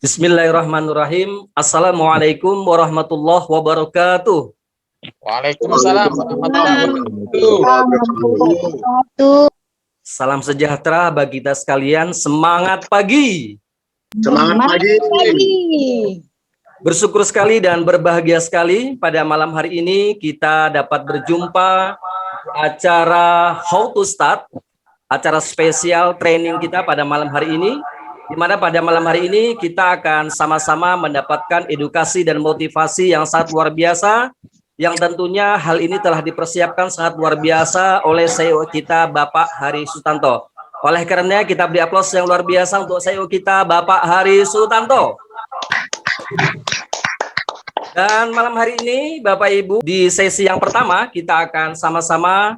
Bismillahirrahmanirrahim. Assalamualaikum warahmatullahi wabarakatuh. Waalaikumsalam warahmatullahi wabarakatuh. Salam sejahtera bagi kita sekalian. Semangat pagi. Semangat pagi. Bersyukur sekali dan berbahagia sekali pada malam hari ini kita dapat berjumpa acara How to Start, acara spesial training kita pada malam hari ini, di mana pada malam hari ini kita akan sama-sama mendapatkan edukasi dan motivasi yang sangat luar biasa, yang tentunya hal ini telah dipersiapkan sangat luar biasa oleh CEO kita Bapak Hari Sutanto. Oleh karenanya kita beri aplaus yang luar biasa untuk CEO kita Bapak Hari Sutanto. Dan malam hari ini Bapak Ibu, di sesi yang pertama kita akan sama-sama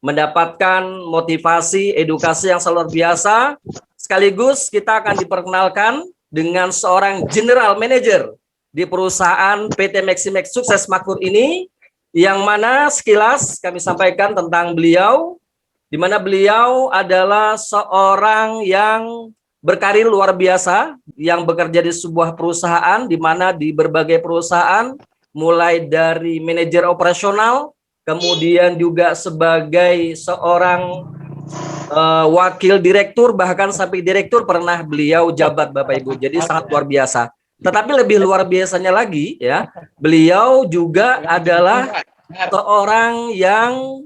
mendapatkan motivasi, edukasi yang luar biasa. Sekaligus kita akan diperkenalkan dengan seorang General Manager di perusahaan PT Maximax Sukses Makmur ini, yang mana sekilas kami sampaikan tentang beliau, di mana beliau adalah seorang yang berkarir luar biasa, yang bekerja di sebuah perusahaan, di mana di berbagai perusahaan, mulai dari manajer operasional, kemudian juga sebagai seorang wakil direktur, bahkan sampai direktur pernah beliau jabat Bapak Ibu. Jadi sangat luar biasa. Tetapi lebih luar biasanya lagi ya, beliau juga adalah seorang yang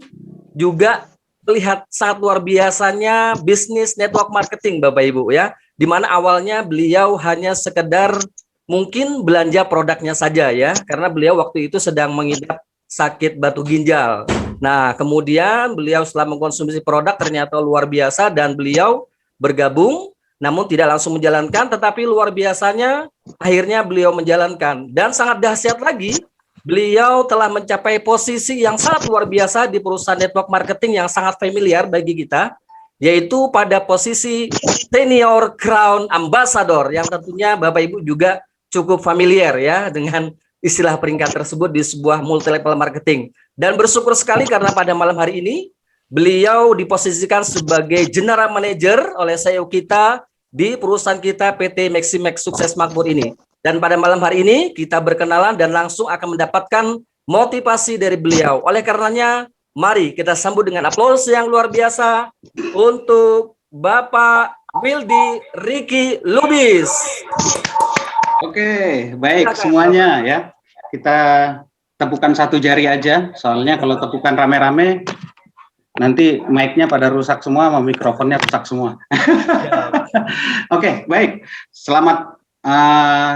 juga melihat sangat luar biasanya bisnis network marketing Bapak Ibu ya, di mana awalnya beliau hanya sekedar mungkin belanja produknya saja ya, karena beliau waktu itu sedang mengidap sakit batu ginjal. Nah, kemudian beliau setelah mengkonsumsi produk ternyata luar biasa dan beliau bergabung, namun tidak langsung menjalankan, tetapi luar biasanya akhirnya beliau menjalankan. Dan sangat dahsyat lagi, beliau telah mencapai posisi yang sangat luar biasa di perusahaan network marketing yang sangat familiar bagi kita, yaitu pada posisi Senior Crown Ambassador, yang tentunya Bapak Ibu juga cukup familiar ya dengan istilah peringkat tersebut di sebuah multi level marketing. Dan bersyukur sekali karena pada malam hari ini beliau diposisikan sebagai General Manager oleh CEO kita di perusahaan kita PT Maximax Sukses Makmur ini. Dan pada malam hari ini kita berkenalan dan langsung akan mendapatkan motivasi dari beliau. Oleh karenanya mari kita sambut dengan aplaus yang luar biasa untuk Bapak Wildy Ricky Lubis. Oke, baik semuanya ya. Kita tepukan satu jari aja, soalnya kalau tepukan rame-rame nanti mic-nya pada rusak semua, sama mikrofonnya rusak semua. Oke, baik. Selamat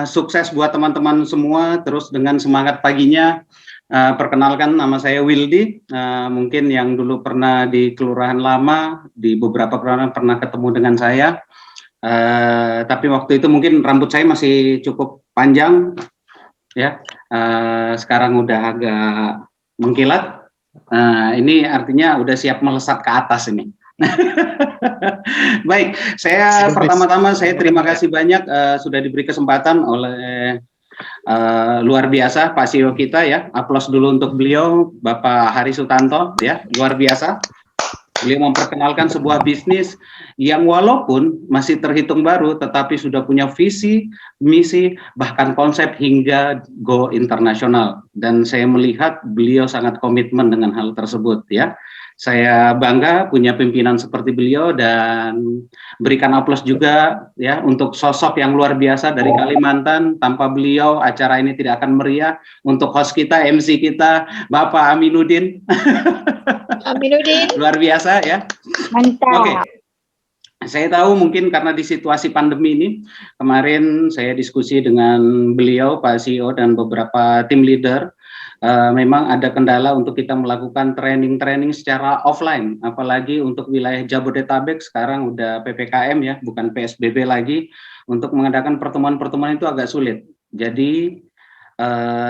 sukses buat teman-teman semua, terus dengan semangat paginya. Perkenalkan, nama saya Wildy, mungkin yang dulu pernah di Kelurahan Lama, di beberapa kelurahan pernah ketemu dengan saya. Tapi waktu itu mungkin rambut saya masih cukup panjang ya, sekarang udah agak mengkilat. Ini artinya udah siap melesat ke atas ini. Baik, saya pertama-tama saya terima kasih banyak sudah diberi kesempatan oleh luar biasa Pak CEO kita ya. Aplaus dulu untuk beliau, Bapak Hari Sutanto ya, luar biasa. Beliau memperkenalkan sebuah bisnis yang walaupun masih terhitung baru, tetapi sudah punya visi, misi, bahkan konsep hingga go internasional. Dan saya melihat beliau sangat komitmen dengan hal tersebut ya. Saya bangga punya pimpinan seperti beliau dan berikan aplaus juga ya untuk sosok yang luar biasa dari Kalimantan. Tanpa beliau acara ini tidak akan meriah. Untuk host kita, MC kita, Bapak Aminuddin. Aminuddin. Luar biasa ya. Mantap. Oke. Saya tahu mungkin karena di situasi pandemi ini, kemarin saya diskusi dengan beliau, Pak CEO dan beberapa tim leader, memang ada kendala untuk kita melakukan training-training secara offline, apalagi untuk wilayah Jabodetabek sekarang udah PPKM ya, bukan PSBB lagi, untuk mengadakan pertemuan-pertemuan itu agak sulit. Jadi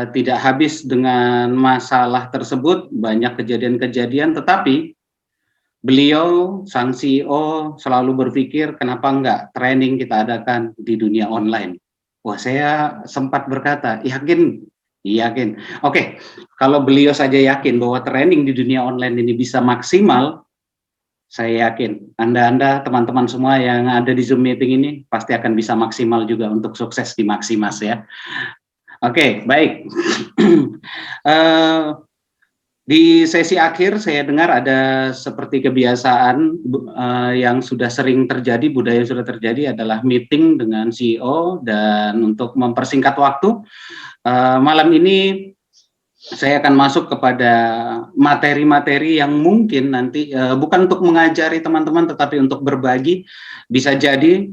tidak habis dengan masalah tersebut, banyak kejadian-kejadian, tetapi beliau, sang CEO selalu berpikir kenapa enggak training kita adakan di dunia online. Wah, saya sempat berkata, yakin. Oke, kalau beliau saja yakin bahwa training di dunia online ini bisa maksimal, Saya yakin Anda, teman-teman semua yang ada di Zoom meeting ini pasti akan bisa maksimal juga untuk sukses di Maximas ya. Oke, baik. Di sesi akhir saya dengar ada seperti kebiasaan yang sudah sering terjadi, budaya yang sudah terjadi adalah meeting dengan CEO, dan untuk mempersingkat waktu, malam ini saya akan masuk kepada materi-materi yang mungkin nanti bukan untuk mengajari teman-teman, tetapi untuk berbagi. Bisa jadi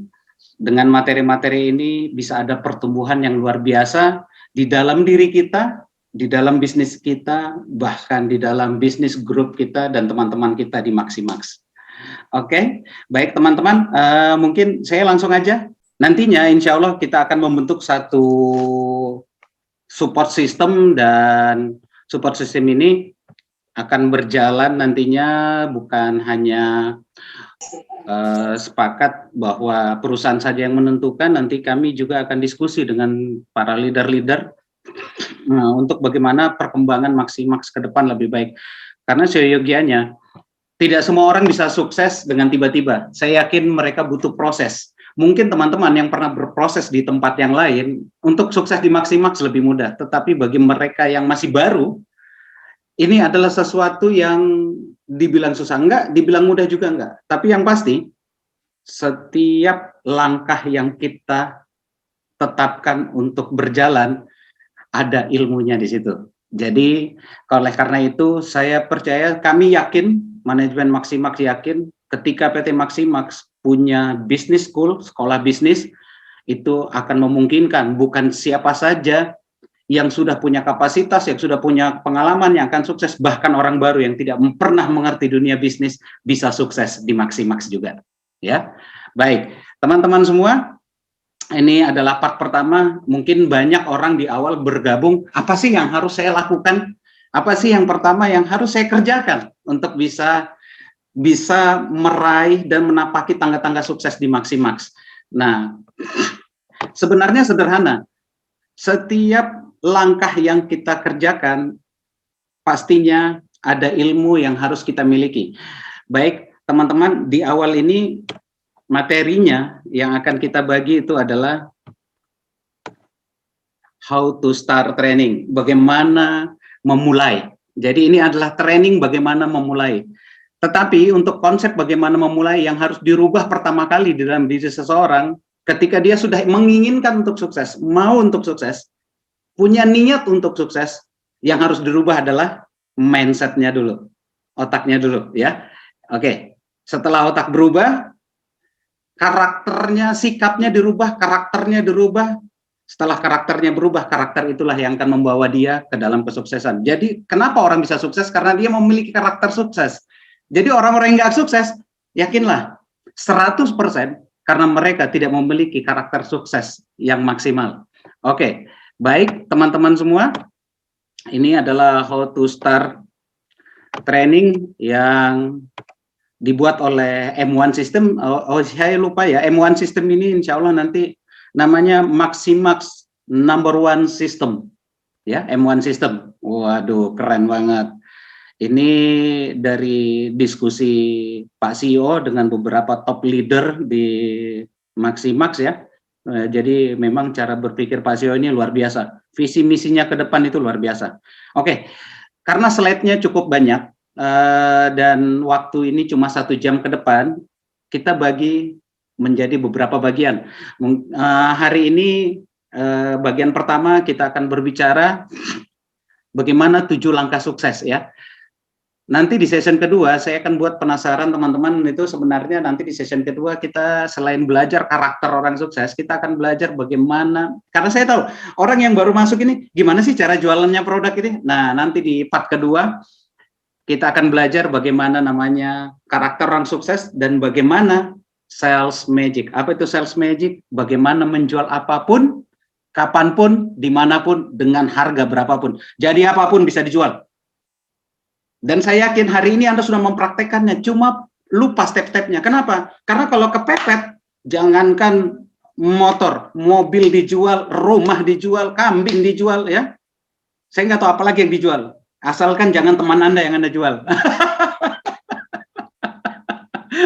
dengan materi-materi ini bisa ada pertumbuhan yang luar biasa di dalam diri kita, di dalam bisnis kita, bahkan di dalam bisnis grup kita dan teman-teman kita di Maximax. Oke, baik teman-teman, mungkin saya langsung aja. Nantinya insya Allah kita akan membentuk satu support system, dan support system ini akan berjalan nantinya bukan hanya sepakat bahwa perusahaan saja yang menentukan, nanti kami juga akan diskusi dengan para leader-leader untuk bagaimana perkembangan Maximax ke depan lebih baik. Karena seyogianya tidak semua orang bisa sukses dengan tiba-tiba. Saya yakin mereka butuh proses. Mungkin teman-teman yang pernah berproses di tempat yang lain, untuk sukses di Maximax lebih mudah. Tetapi bagi mereka yang masih baru, ini adalah sesuatu yang dibilang susah enggak, dibilang mudah juga enggak. Tapi yang pasti, setiap langkah yang kita tetapkan untuk berjalan, ada ilmunya di situ. Jadi, oleh karena itu, saya percaya, kami yakin, manajemen Maximax yakin, ketika PT Maximax punya business school, sekolah bisnis, itu akan memungkinkan bukan siapa saja yang sudah punya kapasitas, yang sudah punya pengalaman, yang akan sukses, bahkan orang baru yang tidak pernah mengerti dunia bisnis bisa sukses di Maximax juga. Ya, baik, teman-teman semua, ini adalah part pertama. Mungkin banyak orang di awal bergabung, apa sih yang harus saya lakukan? Apa sih yang pertama yang harus saya kerjakan untuk bisa meraih dan menapaki tangga-tangga sukses di Maximax? Nah, sebenarnya sederhana. Setiap langkah yang kita kerjakan, pastinya ada ilmu yang harus kita miliki. Baik, teman-teman, di awal ini materinya yang akan kita bagi itu adalah how to start training, bagaimana memulai. Jadi ini adalah training bagaimana memulai. Tetapi untuk konsep bagaimana memulai yang harus dirubah pertama kali di dalam diri seseorang, ketika dia sudah menginginkan untuk sukses, mau untuk sukses, punya niat untuk sukses, yang harus dirubah adalah mindset-nya dulu, otaknya dulu, ya. Oke, setelah otak berubah, karakternya, sikapnya dirubah, karakternya dirubah. Setelah karakternya berubah, karakter itulah yang akan membawa dia ke dalam kesuksesan. Jadi, kenapa orang bisa sukses? Karena dia memiliki karakter sukses. Jadi orang-orang yang nggak sukses, yakinlah 100% karena mereka tidak memiliki karakter sukses yang maksimal. Oke, baik teman-teman semua, ini adalah how to start training yang dibuat oleh M1 System. Saya lupa ya, M1 System ini insya Allah nanti namanya Maximax #1 System. Ya, M1 System. Waduh, keren banget. Ini dari diskusi Pak CEO dengan beberapa top leader di Maximax ya. Jadi memang cara berpikir Pak CEO ini luar biasa. Visi misinya ke depan itu luar biasa. Oke, karena slide-nya cukup banyak dan waktu ini cuma 1 jam ke depan, kita bagi menjadi beberapa bagian. Hari ini bagian pertama kita akan berbicara bagaimana 7 langkah sukses ya. Nanti di session kedua saya akan buat penasaran teman-teman, itu sebenarnya nanti di session kedua kita selain belajar karakter orang sukses, kita akan belajar bagaimana, karena saya tahu orang yang baru masuk ini gimana sih cara jualannya produk ini. Nah, nanti di part kedua kita akan belajar bagaimana namanya karakter orang sukses dan bagaimana sales magic. Apa itu sales magic? Bagaimana menjual apapun, kapanpun, dimanapun, dengan harga berapapun. Jadi apapun bisa dijual. Dan saya yakin hari ini Anda sudah mempraktekannya, cuma lupa step-stepnya. Kenapa? Karena kalau kepepet, jangankan motor, mobil dijual, rumah dijual, kambing dijual, ya. Saya nggak tahu apa lagi yang dijual. Asalkan jangan teman Anda yang Anda jual.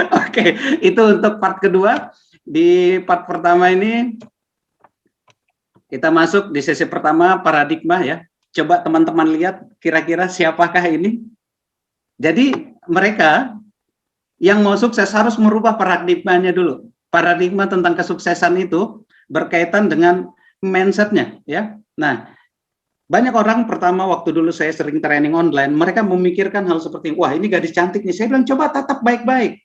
Oke, itu untuk part kedua. Di part pertama ini kita masuk di sesi pertama paradigma ya. Coba teman-teman lihat kira-kira siapakah ini. Jadi mereka yang mau sukses harus merubah paradigmanya dulu. Paradigma tentang kesuksesan itu berkaitan dengan mindsetnya ya. Nah, banyak orang pertama waktu dulu saya sering training online, mereka memikirkan hal seperti, wah ini gadis cantik nih. Saya bilang coba tatap baik-baik.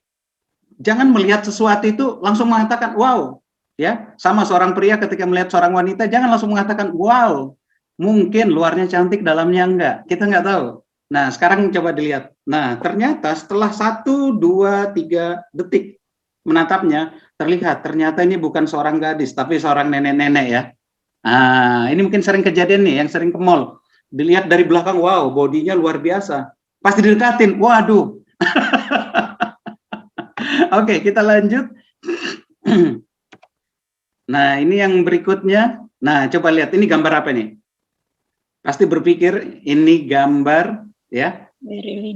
Jangan melihat sesuatu itu langsung mengatakan wow, ya. Sama seorang pria ketika melihat seorang wanita jangan langsung mengatakan wow. Mungkin luarnya cantik, dalamnya enggak. Kita nggak tahu. Nah, sekarang coba dilihat. Nah, ternyata setelah 1, 2, 3 detik menatapnya, ternyata ini bukan seorang gadis, tapi seorang nenek-nenek ya. Nah, ini mungkin sering kejadian nih, yang sering ke mall. Dilihat dari belakang, wow, bodinya luar biasa. Pas didekatin, waduh. Oke, kita lanjut. Nah, ini yang berikutnya. Nah, coba lihat, ini gambar apa nih? Pasti berpikir, ini gambar, ya.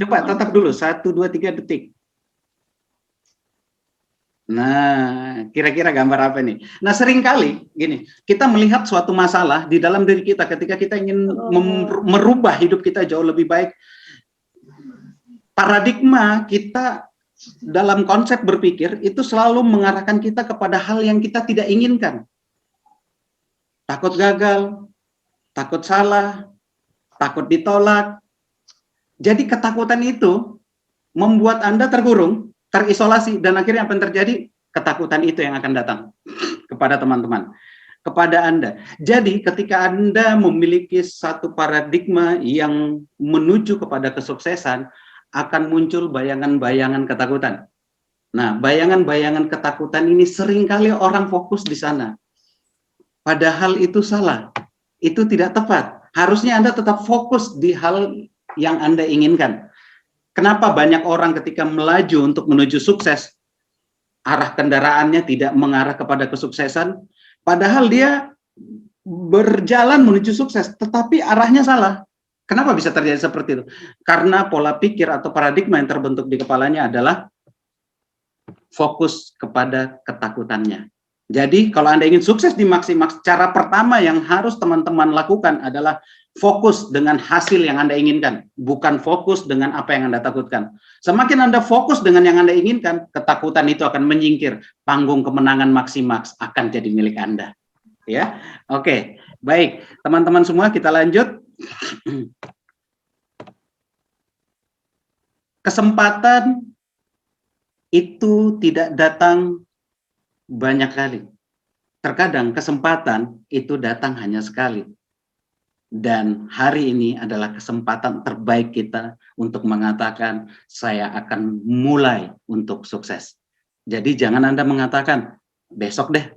Coba tatap dulu, 1, 2, 3 detik. Nah, kira-kira gambar apa nih? Nah, seringkali gini, kita melihat suatu masalah di dalam diri kita ketika kita ingin merubah hidup kita jauh lebih baik. Paradigma kita dalam konsep berpikir itu selalu mengarahkan kita kepada hal yang kita tidak inginkan. Takut gagal, takut salah, takut ditolak. Jadi ketakutan itu membuat Anda terkurung, terisolasi, dan akhirnya apa yang terjadi? Ketakutan itu yang akan datang kepada teman-teman, kepada Anda. Jadi ketika Anda memiliki satu paradigma yang menuju kepada kesuksesan, akan muncul bayangan-bayangan ketakutan. Nah, bayangan-bayangan ketakutan ini seringkali orang fokus di sana. Padahal itu salah, itu tidak tepat. Harusnya Anda tetap fokus di hal yang Anda inginkan. Kenapa banyak orang ketika melaju untuk menuju sukses, arah kendaraannya tidak mengarah kepada kesuksesan, padahal dia berjalan menuju sukses, tetapi arahnya salah. Kenapa bisa terjadi seperti itu? Karena pola pikir atau paradigma yang terbentuk di kepalanya adalah fokus kepada ketakutannya. Jadi kalau Anda ingin sukses di Maximaks, cara pertama yang harus teman-teman lakukan adalah fokus dengan hasil yang Anda inginkan, bukan fokus dengan apa yang Anda takutkan. Semakin Anda fokus dengan yang Anda inginkan, ketakutan itu akan menyingkir, panggung kemenangan Maximaks akan jadi milik Anda. Ya, oke, baik, teman-teman semua kita lanjut. Kesempatan itu tidak datang banyak kali. Terkadang kesempatan itu datang hanya sekali. Dan hari ini adalah kesempatan terbaik kita untuk mengatakan, saya akan mulai untuk sukses. Jadi jangan Anda mengatakan, besok deh.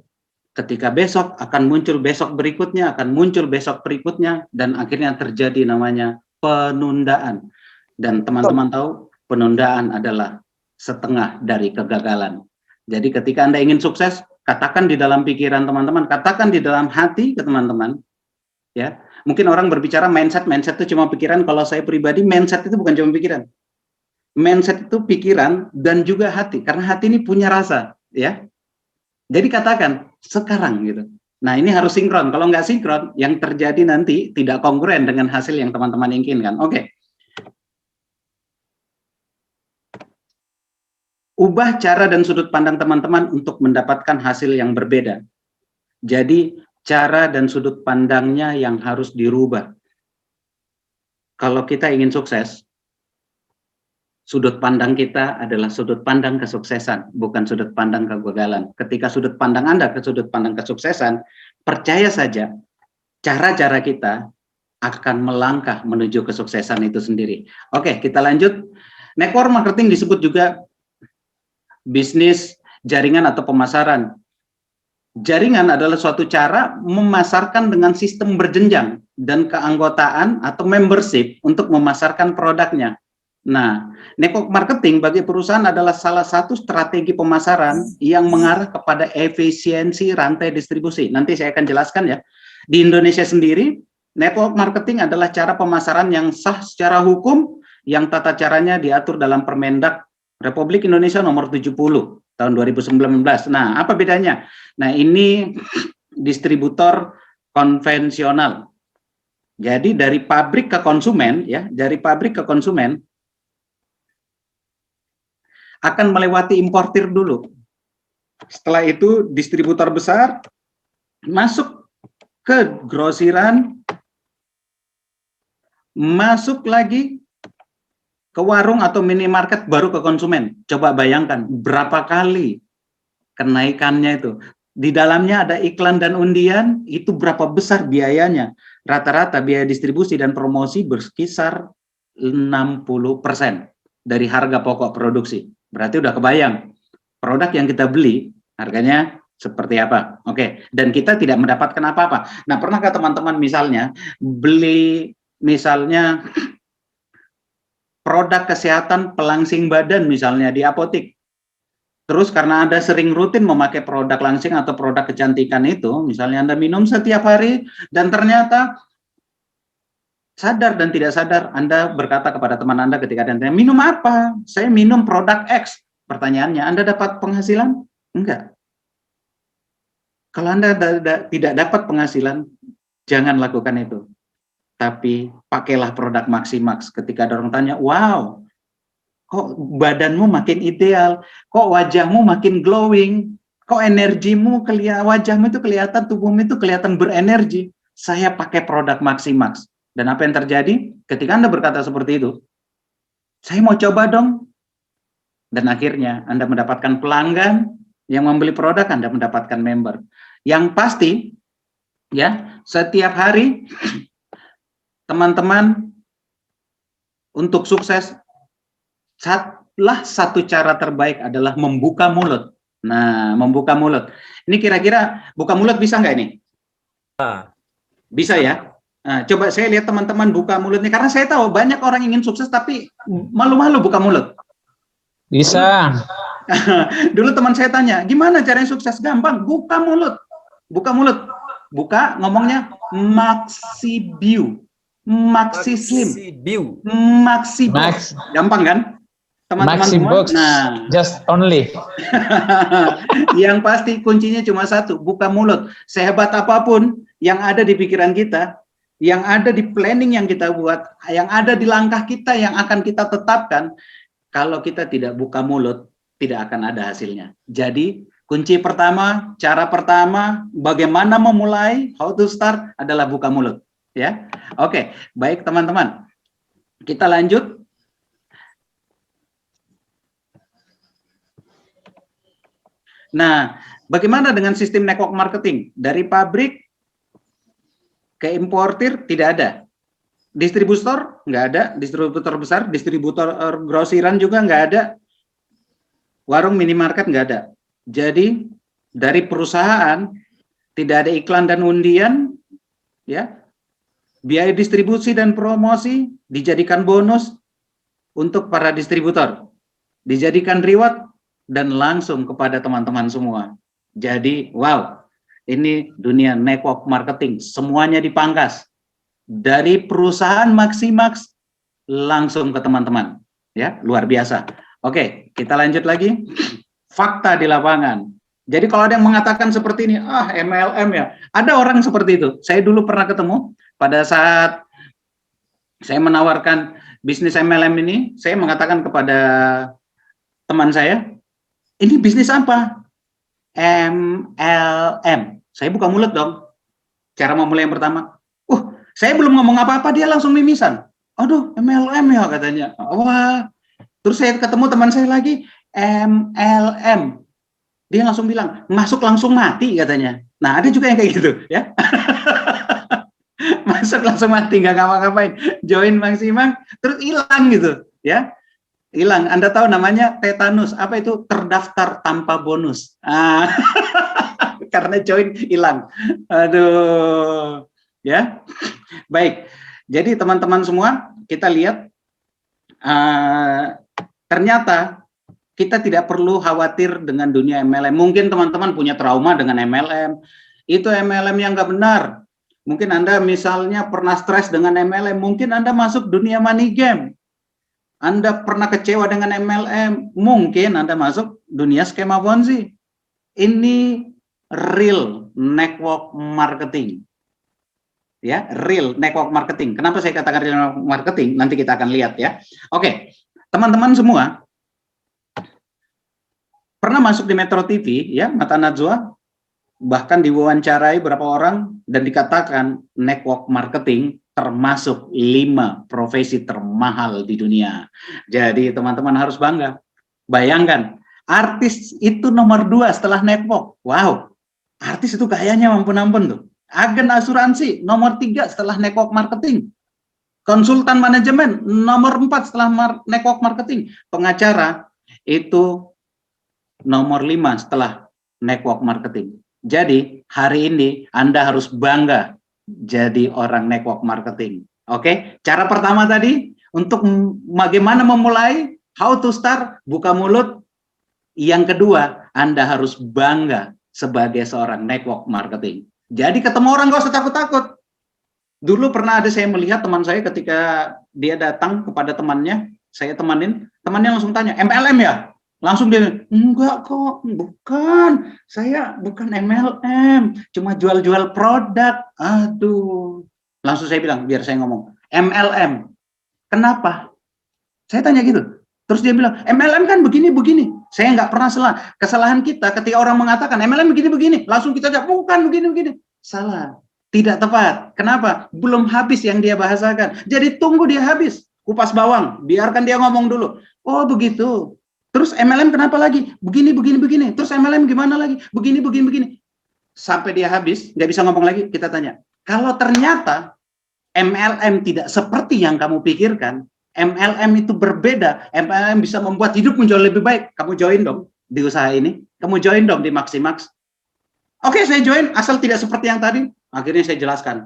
Ketika besok akan muncul besok berikutnya, akan muncul besok berikutnya, dan akhirnya terjadi namanya penundaan. Dan teman-teman tahu, penundaan adalah setengah dari kegagalan. Jadi ketika Anda ingin sukses, katakan di dalam pikiran teman-teman, katakan di dalam hati ke teman-teman, ya. Mungkin orang berbicara mindset itu cuma pikiran. Kalau saya pribadi, mindset itu bukan cuma pikiran. Mindset itu pikiran dan juga hati, karena hati ini punya rasa, ya. Jadi katakan sekarang gitu. Nah, ini harus sinkron. Kalau nggak sinkron, yang terjadi nanti tidak kongruent dengan hasil yang teman-teman inginkan. Oke. Ubah cara dan sudut pandang teman-teman untuk mendapatkan hasil yang berbeda. Jadi, cara dan sudut pandangnya yang harus dirubah. Kalau kita ingin sukses, sudut pandang kita adalah sudut pandang kesuksesan, bukan sudut pandang kegagalan. Ketika sudut pandang Anda ke sudut pandang kesuksesan, percaya saja, cara-cara kita akan melangkah menuju kesuksesan itu sendiri. Oke, kita lanjut. Network marketing disebut juga bisnis, jaringan, atau pemasaran. Jaringan adalah suatu cara memasarkan dengan sistem berjenjang dan keanggotaan atau membership untuk memasarkan produknya. Nah, network marketing bagi perusahaan adalah salah satu strategi pemasaran yang mengarah kepada efisiensi rantai distribusi. Nanti saya akan jelaskan ya. Di Indonesia sendiri, network marketing adalah cara pemasaran yang sah secara hukum, yang tata caranya diatur dalam Permendak Republik Indonesia nomor 70 tahun 2019. Nah, apa bedanya? Nah, ini distributor konvensional. Jadi dari pabrik ke konsumen, ya, dari pabrik ke konsumen akan melewati importir dulu. Setelah itu distributor besar masuk ke grosiran, masuk lagi ke warung atau minimarket, baru ke konsumen. Coba bayangkan berapa kali kenaikannya itu. Di dalamnya ada iklan dan undian, itu berapa besar biayanya. Rata-rata biaya distribusi dan promosi berkisar 60% dari harga pokok produksi. Berarti udah kebayang produk yang kita beli harganya seperti apa. Oke, dan kita tidak mendapatkan apa-apa. Nah, pernahkah teman-teman misalnya beli misalnya produk kesehatan pelangsing badan misalnya di apotik. Terus karena Anda sering rutin memakai produk langsing atau produk kecantikan itu, misalnya Anda minum setiap hari dan ternyata sadar dan tidak sadar Anda berkata kepada teman Anda ketika Anda minum apa? Saya minum produk X. Pertanyaannya, Anda dapat penghasilan? Enggak. Kalau Anda tidak dapat penghasilan, jangan lakukan itu. Tapi pakailah produk Maximax. Ketika ada orang tanya, wow, kok badanmu makin ideal, kok wajahmu makin glowing, kok energimu wajahmu itu kelihatan, tubuhmu itu kelihatan berenergi. Saya pakai produk Maximax. Dan apa yang terjadi? Ketika Anda berkata seperti itu, saya mau coba dong. Dan akhirnya Anda mendapatkan pelanggan yang membeli produk, Anda mendapatkan member. Yang pasti, ya, setiap hari teman-teman untuk sukses, satu cara terbaik adalah membuka mulut. Nah, membuka mulut. Ini kira-kira buka mulut bisa nggak ini? Bisa ya? Nah, coba saya lihat teman-teman buka mulutnya, karena saya tahu banyak orang ingin sukses tapi malu-malu buka mulut. Bisa. Dulu teman saya tanya, gimana caranya sukses? Gampang, buka mulut. Buka mulut. Buka, ngomongnya Maxi View, Maxi Slim, Maxi Box. Gampang kan? Teman-teman semua. Box, nah, just only. Yang pasti kuncinya cuma satu, buka mulut. Sehebat apapun yang ada di pikiran kita, yang ada di planning yang kita buat, yang ada di langkah kita yang akan kita tetapkan, kalau kita tidak buka mulut, tidak akan ada hasilnya. Jadi, kunci pertama, cara pertama, bagaimana memulai, how to start, adalah buka mulut. Ya, oke, baik teman-teman. Kita lanjut. Nah, bagaimana dengan sistem network marketing? Dari pabrik ke importir tidak ada. Distributor nggak ada, distributor besar, distributor grosiran juga nggak ada, warung minimarket nggak ada. Jadi dari perusahaan tidak ada iklan dan undian, ya, biaya distribusi dan promosi dijadikan bonus untuk para distributor, dijadikan reward dan langsung kepada teman-teman semua. Jadi wow, ini dunia network marketing, semuanya dipangkas. Dari perusahaan Maximax langsung ke teman-teman, ya, luar biasa. Oke, kita lanjut lagi. Fakta di lapangan. Jadi kalau ada yang mengatakan seperti ini, MLM ya, ada orang seperti itu. Saya dulu pernah ketemu pada saat saya menawarkan bisnis MLM ini, saya mengatakan kepada teman saya, ini bisnis apa? MLM. Saya buka mulut dong. Cara memulai yang pertama, saya belum ngomong apa-apa, dia langsung mimisan. Aduh, MLM ya katanya. Wah, terus saya ketemu teman saya lagi, MLM. Dia langsung bilang, masuk langsung mati katanya. Nah, ada juga yang kayak gitu, ya. Masuk langsung mati, nggak ngapa-ngapain. Join Maximax, terus hilang gitu, ya. Hilang. Anda tahu namanya tetanus. Apa itu? Terdaftar tanpa bonus. Karena join hilang. Aduh. Ya, baik. Jadi teman-teman semua, kita lihat ternyata kita tidak perlu khawatir dengan dunia MLM. Mungkin teman-teman punya trauma dengan MLM. Itu MLM yang nggak benar. Mungkin Anda misalnya pernah stres dengan MLM. Mungkin Anda masuk dunia money game. Anda pernah kecewa dengan MLM, mungkin Anda masuk dunia skema Ponzi. Ini real network marketing. Ya, real network marketing. Kenapa saya katakan real network marketing? Nanti kita akan lihat ya. Oke, teman-teman semua pernah masuk di Metro TV ya, Mata Najwa, bahkan diwawancarai beberapa orang dan dikatakan network marketing termasuk 5 profesi termahal di dunia. Jadi teman-teman harus bangga. Bayangkan, artis itu nomor 2 setelah network. Wow, artis itu kayaknya ampun-ampun tuh. Agen asuransi nomor 3 setelah network marketing. Konsultan manajemen nomor 4 setelah network marketing. Pengacara itu nomor 5 setelah network marketing. Jadi hari ini Anda harus bangga jadi orang network marketing. Oke, cara pertama tadi untuk bagaimana memulai, how to start, buka mulut. Yang kedua, Anda harus bangga sebagai seorang network marketing. Jadi ketemu orang gak usah takut-takut. Dulu pernah ada saya melihat teman saya ketika dia datang kepada temannya, saya temanin, temannya langsung tanya, MLM ya? Langsung dia, enggak kok, bukan, saya bukan MLM, cuma jual-jual produk. Aduh, langsung saya bilang, biar saya ngomong, MLM, kenapa? Saya tanya gitu, terus dia bilang, MLM kan begini-begini. Saya nggak pernah salah. Kesalahan kita ketika orang mengatakan MLM begini-begini, langsung kita jawab, bukan begini-begini. Salah, tidak tepat. Kenapa? Belum habis yang dia bahasakan. Jadi tunggu dia habis, kupas bawang, biarkan dia ngomong dulu. Oh begitu. Terus MLM kenapa lagi? Begini, begini, begini. Terus MLM gimana lagi? Begini, begini, begini. Sampai dia habis, nggak bisa ngomong lagi, kita tanya. Kalau ternyata MLM tidak seperti yang kamu pikirkan, MLM itu berbeda, MLM bisa membuat hidup menjadi lebih baik. Kamu join dong di usaha ini. Kamu join dong di Maximax. Oke, saya join, asal tidak seperti yang tadi. Akhirnya saya jelaskan.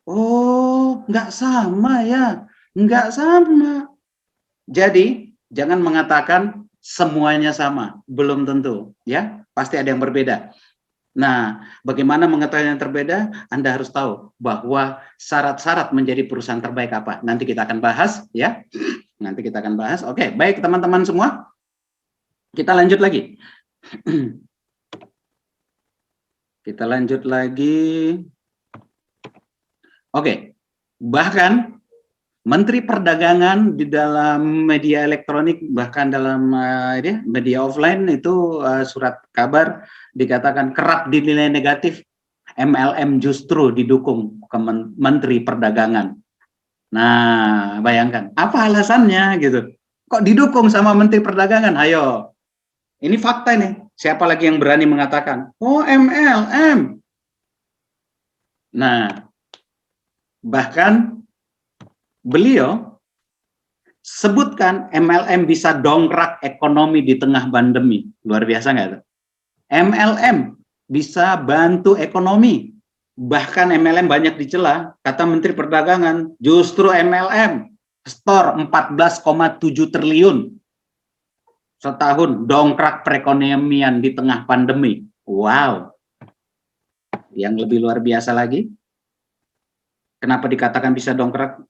Oh, nggak sama ya. Nggak sama. Jadi, jangan mengatakan semuanya sama, belum tentu, ya, pasti ada yang berbeda. Nah, bagaimana mengetahui yang berbeda? Anda harus tahu bahwa syarat-syarat menjadi perusahaan terbaik apa. Nanti kita akan bahas, ya. Nanti kita akan bahas. Oke, baik teman-teman semua. Kita lanjut lagi. Kita lanjut lagi. Oke, bahkan Menteri Perdagangan di dalam media elektronik, bahkan dalam media offline itu surat kabar dikatakan kerap dinilai negatif, MLM justru didukung ke Menteri Perdagangan. Nah, bayangkan, apa alasannya gitu? Kok didukung sama Menteri Perdagangan? Ayo, ini fakta nih. Siapa lagi yang berani mengatakan, oh MLM? Nah, bahkan beliau sebutkan MLM bisa dongkrak ekonomi di tengah pandemi. Luar biasa nggak tuh? MLM bisa bantu ekonomi. Bahkan MLM banyak dicela. Kata Menteri Perdagangan, justru MLM store 14,7 triliun setahun, dongkrak perekonomian di tengah pandemi. Wow. Yang lebih luar biasa lagi, kenapa dikatakan bisa dongkrak?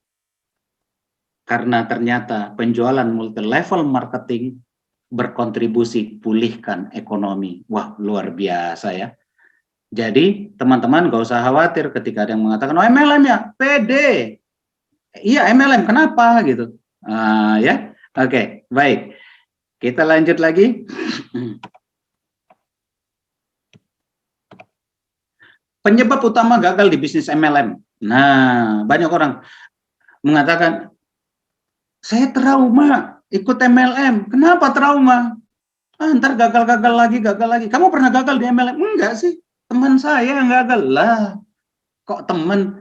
Karena ternyata penjualan multi-level marketing berkontribusi pulihkan ekonomi. Wah, luar biasa ya. Jadi, teman-teman gak usah khawatir ketika ada yang mengatakan, oh MLM ya, pede. Iya, MLM, kenapa? Gitu. Ya, oke, baik. Kita lanjut lagi. Penyebab utama gagal di bisnis MLM. Nah, banyak orang mengatakan, saya trauma ikut MLM. Kenapa trauma? Ntar gagal lagi. Kamu pernah gagal di MLM? Enggak sih, teman saya yang gagal. Lah, kok teman?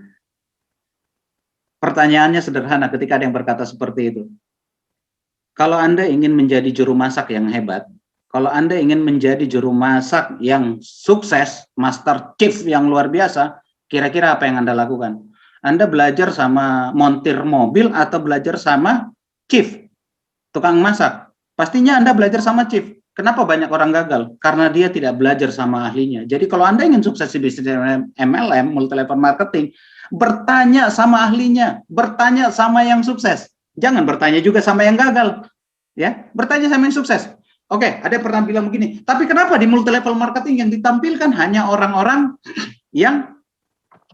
Pertanyaannya sederhana ketika ada yang berkata seperti itu. Kalau Anda ingin menjadi juru masak yang hebat, kalau Anda ingin menjadi juru masak yang sukses, master chef yang luar biasa, kira-kira apa yang Anda lakukan? Anda belajar sama montir mobil atau belajar sama chief, tukang masak? Pastinya Anda belajar sama chief. Kenapa banyak orang gagal? Karena dia tidak belajar sama ahlinya. Jadi kalau Anda ingin sukses di bisnis MLM, multi level marketing, bertanya sama ahlinya, bertanya sama yang sukses. Jangan bertanya juga sama yang gagal. Ya, bertanya sama yang sukses. Oke, ada yang pernah bilang begini, tapi kenapa di multi level marketing yang ditampilkan hanya orang-orang yang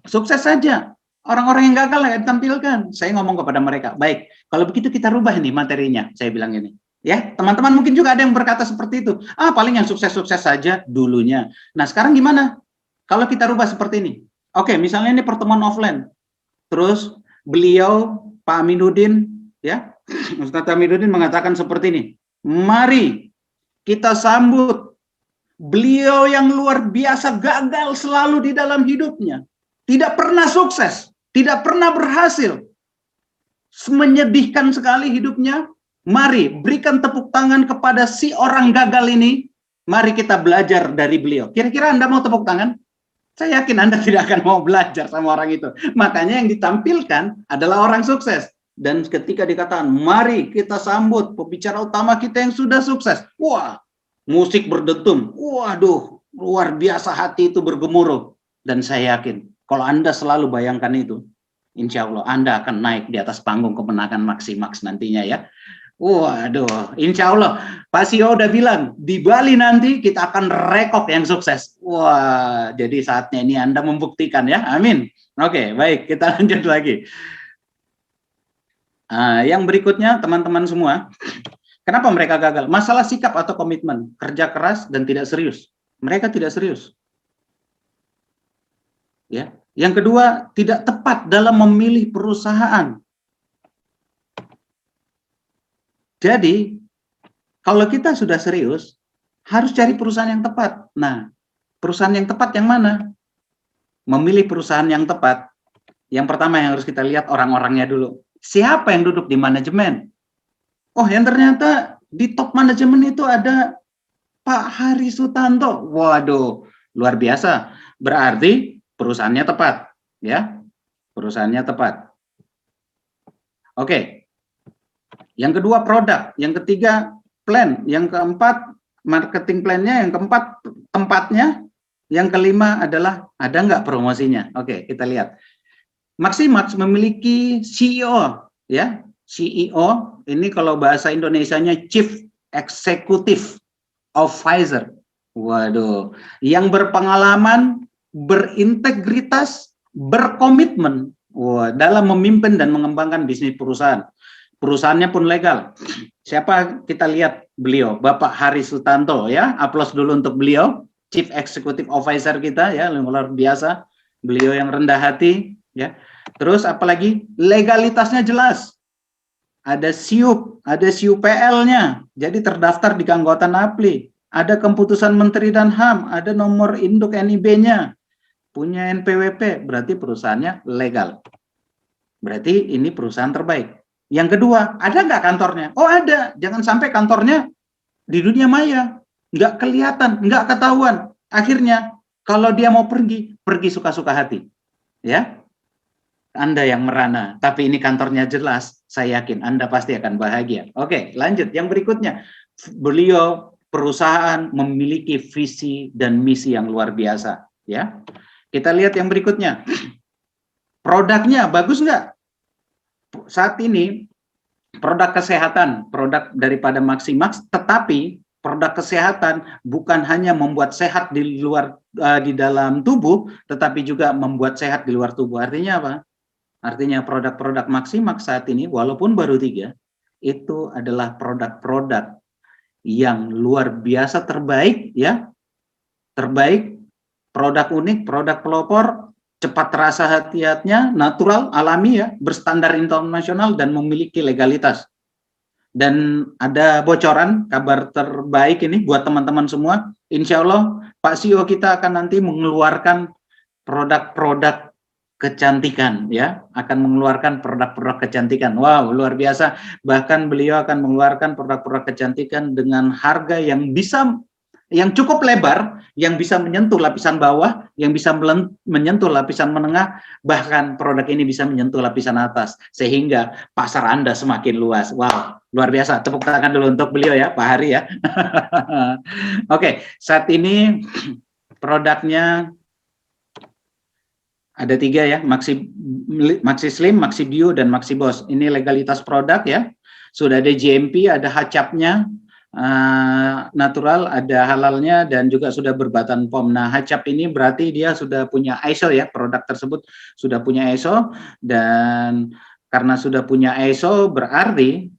sukses saja? Orang-orang yang gagal yang ditampilkan. Saya ngomong kepada mereka, baik, kalau begitu kita rubah nih materinya, saya bilang ini. Ya, teman-teman mungkin juga ada yang berkata seperti itu. Paling yang sukses-sukses saja dulunya. Nah, sekarang gimana? Kalau kita rubah seperti ini. Oke, misalnya ini pertemuan offline. Terus beliau, Pak Aminuddin, ya, Ustadz Aminuddin mengatakan seperti ini. Mari kita sambut beliau yang luar biasa gagal selalu di dalam hidupnya. Tidak pernah sukses, tidak pernah berhasil. Menyedihkan sekali hidupnya. Mari berikan tepuk tangan kepada si orang gagal ini. Mari kita belajar dari beliau. Kira-kira Anda mau tepuk tangan? Saya yakin Anda tidak akan mau belajar sama orang itu. Makanya yang ditampilkan adalah orang sukses. Dan ketika dikatakan, mari kita sambut pembicara utama kita yang sudah sukses. Wah, musik berdetum. Waduh, luar biasa, hati itu bergemuruh. Dan saya yakin, kalau Anda selalu bayangkan itu, insya Allah Anda akan naik di atas panggung kemenangan Maximax nantinya ya. Waduh, insya Allah Pak Sio udah bilang, di Bali nanti kita akan rekop yang sukses. Wah, jadi saatnya ini Anda membuktikan ya, amin. Oke, baik, kita lanjut lagi. Yang berikutnya teman-teman semua, kenapa mereka gagal? Masalah sikap atau komitmen, kerja keras dan tidak serius. Mereka tidak serius. Ya. Yang kedua, tidak tepat dalam memilih perusahaan. Jadi, kalau kita sudah serius, harus cari perusahaan yang tepat. Nah, perusahaan yang tepat yang mana? Memilih perusahaan yang tepat. Yang pertama yang harus kita lihat orang-orangnya dulu. Siapa yang duduk di manajemen? Oh, yang ternyata di top manajemen itu ada Pak Hari Sutanto. Waduh, luar biasa. Berarti perusahaannya tepat, ya. Perusahaannya tepat. Oke. Yang kedua produk, yang ketiga plan, yang keempat marketing plan-nya, yang keempat tempatnya, yang kelima adalah ada nggak promosinya. Oke, kita lihat. Maximax memiliki CEO, ya. CEO ini kalau bahasa Indonesianya Chief Executive Officer. Waduh, yang berpengalaman, berintegritas, berkomitmen dalam memimpin dan mengembangkan bisnis perusahaan. Perusahaannya pun legal. Siapa kita lihat beliau? Bapak Hari Sutanto ya. Aplaus dulu untuk beliau, Chief Executive Officer kita ya, luar biasa. Beliau yang rendah hati ya. Terus apalagi legalitasnya jelas. Ada SIUP, ada SIUPL-nya. Jadi terdaftar di keanggotaan APLI. Ada keputusan Menteri dan HAM, ada nomor induk NIB-nya. Punya NPWP, berarti perusahaannya legal. Berarti ini perusahaan terbaik. Yang kedua, ada nggak kantornya? Oh ada, jangan sampai kantornya di dunia maya, nggak kelihatan, nggak ketahuan. Akhirnya, kalau dia mau pergi, pergi suka-suka hati. Ya, Anda yang merana, tapi ini kantornya jelas, saya yakin Anda pasti akan bahagia. Oke, lanjut. Yang berikutnya, beliau perusahaan memiliki visi dan misi yang luar biasa. Ya, kita lihat yang berikutnya. Produknya bagus nggak? Saat ini produk kesehatan, produk daripada Maximax, tetapi produk kesehatan bukan hanya membuat sehat di luar di dalam tubuh, tetapi juga membuat sehat di luar tubuh. Artinya apa? Artinya produk-produk Maximax saat ini walaupun baru 3, itu adalah produk-produk yang luar biasa terbaik ya. Terbaik, produk unik, produk pelopor, cepat terasa hati-hatinya, natural, alami ya, berstandar internasional dan memiliki legalitas. Dan ada bocoran, kabar terbaik ini buat teman-teman semua. Insya Allah Pak CEO kita akan nanti mengeluarkan produk-produk kecantikan ya, akan mengeluarkan produk-produk kecantikan. Wow, luar biasa. Bahkan beliau akan mengeluarkan produk-produk kecantikan dengan harga yang bisa, yang cukup lebar, yang bisa menyentuh lapisan bawah, yang bisa menyentuh lapisan menengah, bahkan produk ini bisa menyentuh lapisan atas, sehingga pasar Anda semakin luas. Wow, luar biasa. Tepuk tangan dulu untuk beliau ya, Pak Hari ya. Oke, saat ini produknya Ada 3 ya, Maxi Slim, Maxi Bio, dan Maxi Boss. Ini legalitas produk ya. Sudah ada GMP, ada HACCP-nya, natural, ada halalnya, dan juga sudah berbatan POM. Nah, HACCP ini berarti dia sudah punya ISO ya, produk tersebut sudah punya ISO, dan karena sudah punya ISO berarti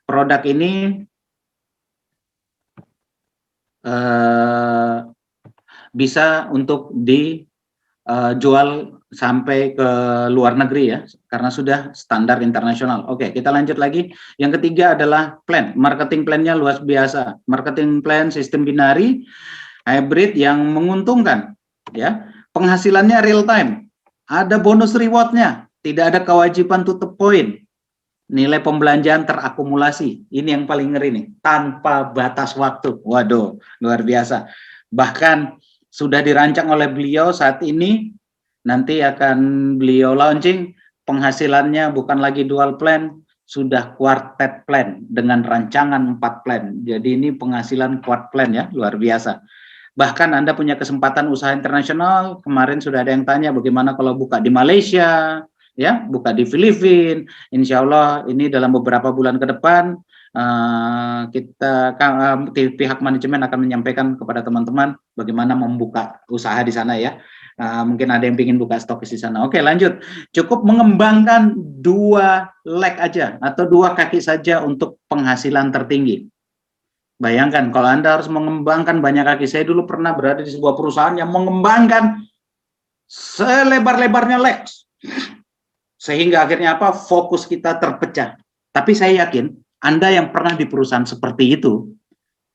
produk ini bisa untuk dijual sampai ke luar negeri ya, karena sudah standar internasional. Oke, kita lanjut lagi. Yang ketiga adalah plan. Marketing plan-nya luar biasa. Marketing plan sistem binari hybrid yang menguntungkan ya. Penghasilannya real time. Ada bonus reward-nya. Tidak ada kewajiban tutup poin. Nilai pembelanjaan terakumulasi. Ini yang paling ngeri nih. Tanpa batas waktu. Waduh, luar biasa. Bahkan sudah dirancang oleh beliau saat ini, nanti akan beliau launching, penghasilannya bukan lagi dual plan, sudah quartet plan dengan rancangan 4 plan. Jadi ini penghasilan quad plan ya, luar biasa. Bahkan Anda punya kesempatan usaha internasional. Kemarin sudah ada yang tanya bagaimana kalau buka di Malaysia, ya, buka di Filipina. Insya Allah ini dalam beberapa bulan ke depan pihak manajemen akan menyampaikan kepada teman-teman bagaimana membuka usaha di sana ya. Mungkin ada yang ingin buka stokis di sana. Oke, lanjut. Cukup mengembangkan 2 leg aja atau 2 kaki saja untuk penghasilan tertinggi. Bayangkan kalau Anda harus mengembangkan banyak kaki. Saya dulu pernah berada di sebuah perusahaan yang mengembangkan selebar-lebarnya leg. Sehingga akhirnya apa? Fokus kita terpecah. Tapi saya yakin Anda yang pernah di perusahaan seperti itu,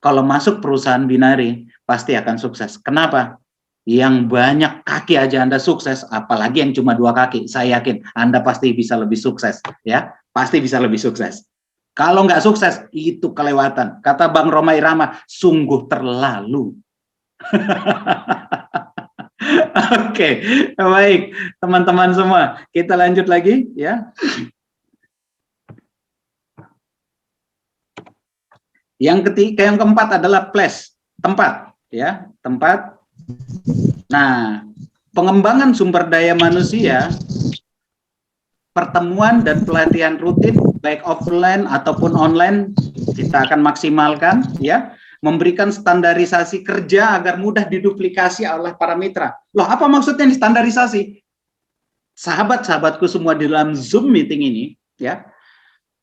kalau masuk perusahaan binari, pasti akan sukses. Kenapa? Yang banyak kaki aja Anda sukses, apalagi yang cuma 2 kaki. Saya yakin Anda pasti bisa lebih sukses, ya, pasti bisa lebih sukses. Kalau nggak sukses, itu kelewatan. Kata Bang Roma Irama, sungguh terlalu. Oke, baik, teman-teman semua, kita lanjut lagi, ya. Yang keempat adalah place, tempat, ya, tempat. Nah, pengembangan sumber daya manusia, pertemuan dan pelatihan rutin, baik offline ataupun online, kita akan maksimalkan, ya, memberikan standarisasi kerja agar mudah diduplikasi oleh para mitra. Loh, apa maksudnya ini standarisasi? Sahabat-sahabatku semua di dalam Zoom meeting ini, ya,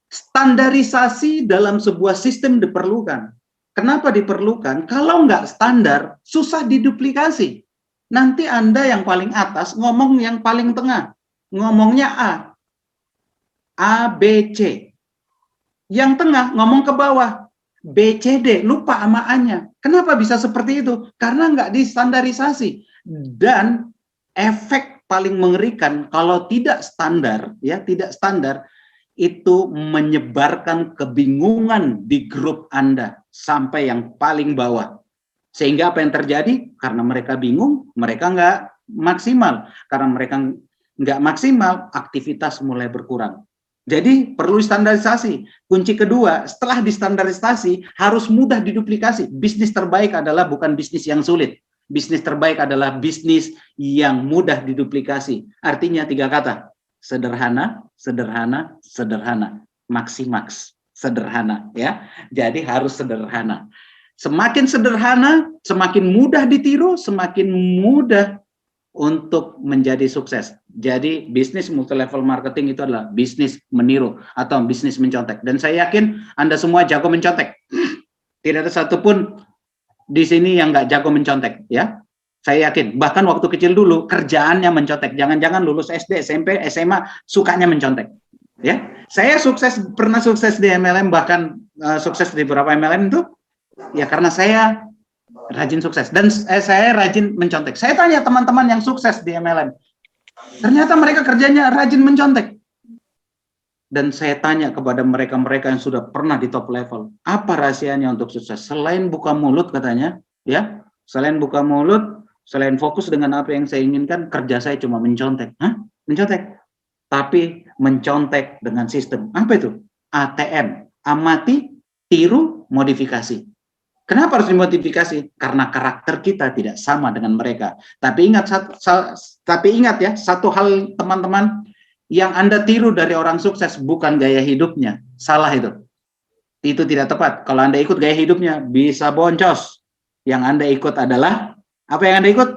standarisasi dalam sebuah sistem diperlukan. Kenapa diperlukan? Kalau nggak standar, susah diduplikasi. Nanti Anda yang paling atas ngomong yang paling tengah. Ngomongnya A, B, C. Yang tengah ngomong ke bawah, B, C, D. Lupa sama A-nya. Kenapa bisa seperti itu? Karena nggak distandarisasi. Dan efek paling mengerikan kalau tidak standar, ya, tidak standar, itu menyebarkan kebingungan di grup Anda sampai yang paling bawah. Sehingga apa yang terjadi? Karena mereka bingung, mereka nggak maksimal. Karena mereka nggak maksimal, aktivitas mulai berkurang. Jadi perlu standarisasi. Kunci kedua, setelah distandarisasi, harus mudah diduplikasi. Bisnis terbaik adalah bukan bisnis yang sulit. Bisnis terbaik adalah bisnis yang mudah diduplikasi. Artinya 3 kata. Sederhana, sederhana, sederhana. Maksimaks, sederhana, ya. Jadi harus sederhana. Semakin sederhana, semakin mudah ditiru, semakin mudah untuk menjadi sukses. Jadi bisnis multi-level marketing itu adalah bisnis meniru atau bisnis mencontek. Dan saya yakin Anda semua jago mencontek. Tidak ada satupun di sini yang nggak jago mencontek, ya. Saya yakin, bahkan waktu kecil dulu kerjaannya mencontek. Jangan-jangan lulus SD, SMP, SMA sukanya mencontek. Ya, saya pernah sukses di MLM, bahkan sukses di beberapa MLM itu ya karena saya rajin sukses dan saya rajin mencontek. Saya tanya teman-teman yang sukses di MLM, ternyata mereka kerjanya rajin mencontek. Dan saya tanya kepada mereka-mereka yang sudah pernah di top level, apa rahasianya untuk sukses? Selain buka mulut katanya, ya, selain buka mulut, selain fokus dengan apa yang saya inginkan, kerja saya cuma mencontek. Hah? Mencontek? Tapi mencontek dengan sistem. Apa itu? ATM. Amati, tiru, modifikasi. Kenapa harus dimodifikasi? Karena karakter kita tidak sama dengan mereka. Tapi ingat ya, satu hal teman-teman, yang Anda tiru dari orang sukses bukan gaya hidupnya. Salah itu. Itu tidak tepat. Kalau Anda ikut gaya hidupnya, bisa boncos. Yang Anda ikut adalah, apa yang Anda ikut?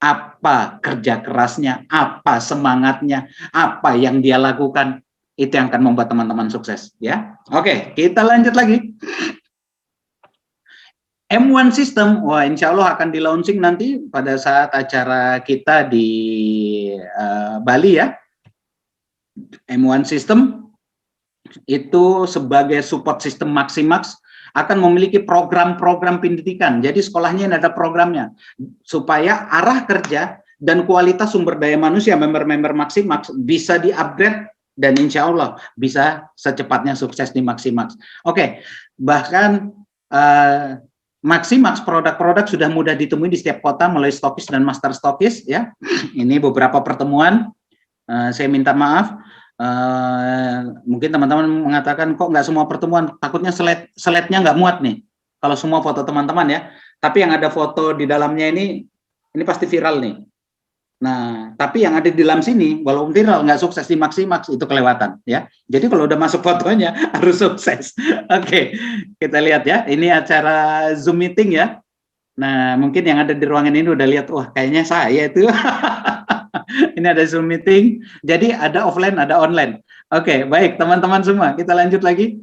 Apa kerja kerasnya, apa semangatnya, apa yang dia lakukan. Itu yang akan membuat teman-teman sukses. Ya, oke, kita lanjut lagi. M1 System, wah insya Allah akan di launching nanti pada saat acara kita di Bali ya. M1 System itu sebagai support sistem Maximax akan memiliki program-program pendidikan. Jadi sekolahnya ini ada programnya supaya arah kerja dan kualitas sumber daya manusia member-member Maximax bisa di-upgrade dan insya Allah bisa secepatnya sukses di Maximax. Oke, bahkan Maximax produk-produk sudah mudah ditemui di setiap kota melalui stokis dan master stokis ya. Ini beberapa pertemuan. Saya minta maaf. Mungkin teman-teman mengatakan kok nggak semua pertemuan. Takutnya slide-nya nggak muat nih. Kalau semua foto teman-teman ya. Tapi yang ada foto di dalamnya ini pasti viral nih. Nah, tapi yang ada di dalam sini, walaupun viral nggak sukses di Maximax itu kelewatan ya. Jadi kalau udah masuk fotonya harus sukses. Oke, kita lihat ya. Ini acara Zoom meeting ya. Nah, mungkin yang ada di ruangan ini udah lihat, wah kayaknya saya itu. Ini ada Zoom meeting. Jadi ada offline, ada online. Oke, baik teman-teman semua. Kita lanjut lagi.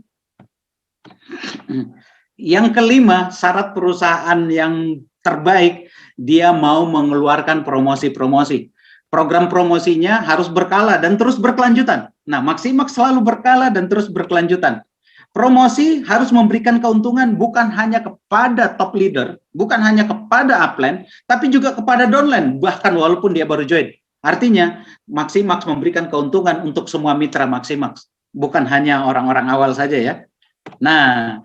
Yang kelima, syarat perusahaan yang terbaik, dia mau mengeluarkan promosi-promosi. Program promosinya harus berkala dan terus berkelanjutan. Nah, Maximax selalu berkala dan terus berkelanjutan. Promosi harus memberikan keuntungan bukan hanya kepada top leader, bukan hanya kepada upline, tapi juga kepada downline, bahkan walaupun dia baru join. Artinya, Maximax memberikan keuntungan untuk semua mitra Maximax, bukan hanya orang-orang awal saja ya. Nah,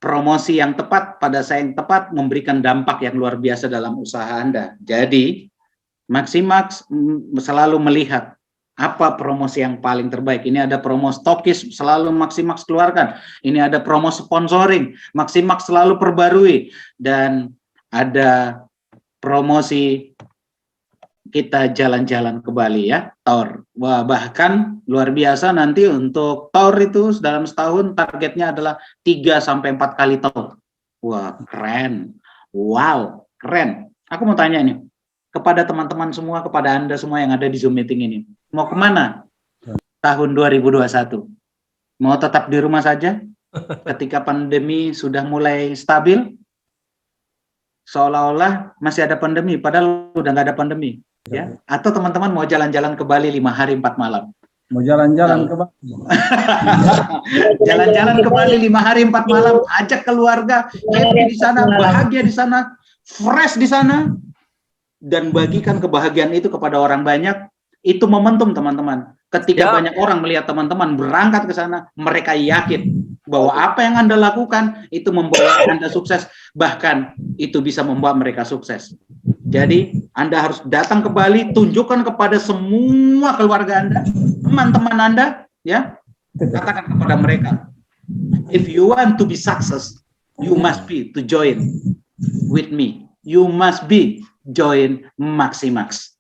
promosi yang tepat pada saat yang tepat memberikan dampak yang luar biasa dalam usaha Anda. Jadi, Maximax selalu melihat apa promosi yang paling terbaik. Ini ada promo stokis selalu Maximax keluarkan. Ini ada promo sponsoring, Maximax selalu perbarui. Dan ada promosi kita jalan-jalan ke Bali ya, tour. Wah, bahkan luar biasa nanti untuk tour itu dalam setahun targetnya adalah 3-4 kali tour. Wah, keren. Wow, keren. Aku mau tanya nih, kepada teman-teman semua, kepada Anda semua yang ada di Zoom meeting ini, mau kemana tahun 2021? Mau tetap di rumah saja ketika pandemi sudah mulai stabil? Seolah-olah masih ada pandemi, padahal udah nggak ada pandemi. Ya, atau teman-teman mau jalan-jalan ke Bali 5 hari 4 malam? Mau jalan-jalan ke Bali. Jalan-jalan ke Bali 5 hari 4 malam, ajak keluarga, happy di sana, bahagia di sana, fresh di sana, dan bagikan kebahagiaan itu kepada orang banyak. Itu momentum teman-teman. Ketika banyak orang melihat teman-teman berangkat ke sana, mereka yakin bahwa apa yang Anda lakukan itu membawa Anda sukses, bahkan itu bisa membuat mereka sukses. Jadi Anda harus datang ke Bali, tunjukkan kepada semua keluarga Anda, teman-teman Anda, ya, katakan kepada mereka, if you want to be success, you must be to join with me. You must be join Maximax.